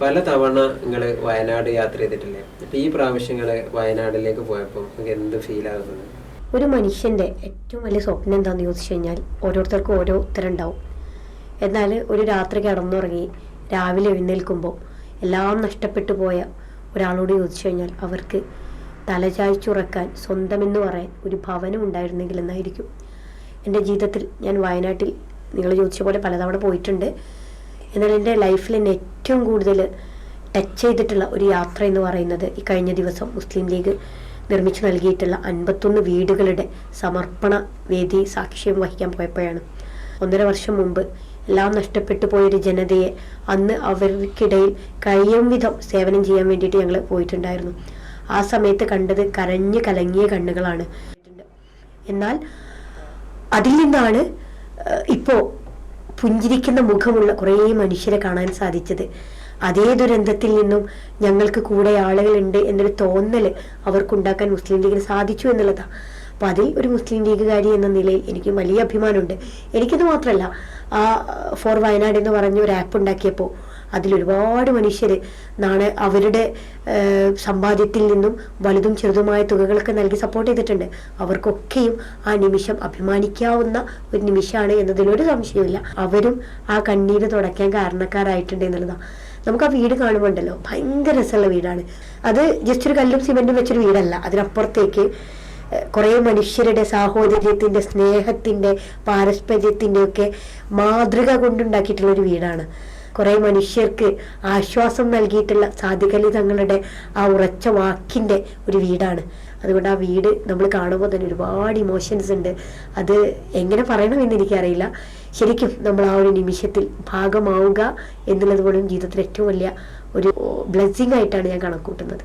പല തവണ നിങ്ങൾ വയനാട് യാത്ര ചെയ്തിട്ടില്ലേ? അപ്പം ഈ പ്രാവശ്യം നിങ്ങൾ വയനാട്ടിലേക്ക് പോയപ്പോൾ നിങ്ങൾക്ക് എന്ത് ഫീൽ ആകുന്നത്? ഒരു മനുഷ്യൻ്റെ ഏറ്റവും വലിയ സ്വപ്നം എന്താണെന്ന് ചോദിച്ചു കഴിഞ്ഞാൽ ഓരോരുത്തർക്കും ഓരോ ഉത്തരം ഉണ്ടാവും. എന്നാൽ ഒരു രാത്രി കിടന്നുറങ്ങി രാവിലെ എഴുന്നേൽക്കുമ്പോൾ എല്ലാം നഷ്ടപ്പെട്ടു പോയ ഒരാളോട് ചോദിച്ചു കഴിഞ്ഞാൽ അവർക്ക് തലചായ്ച്ചുറക്കാൻ സ്വന്തമെന്ന് പറയാൻ ഒരു ഭവനം ഉണ്ടായിരുന്നെങ്കിൽ എന്നായിരിക്കും. എൻ്റെ ജീവിതത്തിൽ ഞാൻ വയനാട്ടിൽ നിങ്ങൾ ചോദിച്ച പോലെ പലതവണ പോയിട്ടുണ്ട്. എന്നാൽ എൻ്റെ ലൈഫിൽ എന്നെ ഏറ്റവും കൂടുതൽ ടച്ച് ചെയ്തിട്ടുള്ള ഒരു യാത്ര എന്ന് പറയുന്നത് ഈ കഴിഞ്ഞ ദിവസം മുസ്ലിം ലീഗ് നിർമ്മിച്ചു നൽകിയിട്ടുള്ള 51 വീടുകളുടെ സമർപ്പണ വേദി സാക്ഷ്യം വഹിക്കാൻ പോയപ്പോഴാണ്. 1.5 വർഷം മുമ്പ് എല്ലാം നഷ്ടപ്പെട്ടു പോയൊരു ജനതയെ അന്ന് അവർക്കിടയിൽ കഴിയും വിധം സേവനം ചെയ്യാൻ വേണ്ടിയിട്ട് ഞങ്ങൾ പോയിട്ടുണ്ടായിരുന്നു. ആ സമയത്ത് കണ്ടത് കരഞ്ഞു കലങ്ങിയ കണ്ണുകളാണ്. എന്നാൽ അതിൽ നിന്നാണ് ഇപ്പോൾ പുഞ്ചിരിക്കുന്ന മുഖമുള്ള കുറേ മനുഷ്യരെ കാണാൻ സാധിച്ചത്. അതേ ദുരന്തത്തിൽ നിന്നും ഞങ്ങൾക്ക് കൂടെ ആളുകളുണ്ട് എന്നൊരു തോന്നൽ അവർക്കുണ്ടാക്കാൻ മുസ്ലിം ലീഗിന് സാധിച്ചു എന്നുള്ളതാണ്. അപ്പം അതിൽ ഒരു മുസ്ലിം ലീഗുകാരി എന്ന നിലയിൽ എനിക്ക് വലിയ അഭിമാനമുണ്ട്. എനിക്കത് മാത്രമല്ല, ആ ഫോർ വയനാട് എന്ന് പറഞ്ഞ ഒരു ആപ്പ് ഉണ്ടാക്കിയപ്പോൾ അതിലൊരുപാട് മനുഷ്യർ അവരുടെ സമ്പാദ്യത്തിൽ നിന്നും വലുതും ചെറുതുമായ തുകകളൊക്കെ നൽകി സപ്പോർട്ട് ചെയ്തിട്ടുണ്ട്. അവർക്കൊക്കെയും ആ നിമിഷം അഭിമാനിക്കാവുന്ന ഒരു നിമിഷമാണ് എന്നതിലൊരു സംശയമില്ല. അവരും ആ കണ്ണീര് തുടയ്ക്കാൻ കാരണക്കാരായിട്ടുണ്ട് എന്നുള്ളതാണ്. നമുക്ക് ആ വീട് കാണുമ്പോണ്ടല്ലോ ഭയങ്കര രസമുള്ള വീടാണ്. അത് ജസ്റ്റ് ഒരു കല്ലും സിമെന്റും വെച്ചൊരു വീടല്ല. അതിനപ്പുറത്തേക്ക് കുറേ മനുഷ്യരുടെ സാഹോദര്യത്തിൻ്റെ, സ്നേഹത്തിൻ്റെ, പാരസ്പര്യത്തിൻ്റെ ഒക്കെ മാതൃക കൊണ്ടുണ്ടാക്കിയിട്ടുള്ളൊരു വീടാണ്. കുറേ മനുഷ്യർക്ക് ആശ്വാസം നൽകിയിട്ടുള്ള സാദിഖലി തങ്ങളുടെ ആ ഉറച്ച വാക്കിൻ്റെ ഒരു വീടാണ്. അതുകൊണ്ട് ആ വീട് നമ്മൾ കാണുമ്പോൾ തന്നെ ഒരുപാട് ഇമോഷൻസ് ഉണ്ട്. അത് എങ്ങനെ പറയണമെന്ന് എനിക്കറിയില്ല. ശരിക്കും നമ്മൾ ആ ഒരു നിമിഷത്തിൽ ഭാഗമാവുക എന്നുള്ളത് പോലും ജീവിതത്തിൽ ഏറ്റവും വലിയ ഒരു ബ്ലെസ്സിങ് ആയിട്ടാണ് ഞാൻ കണക്കൂട്ടുന്നത്.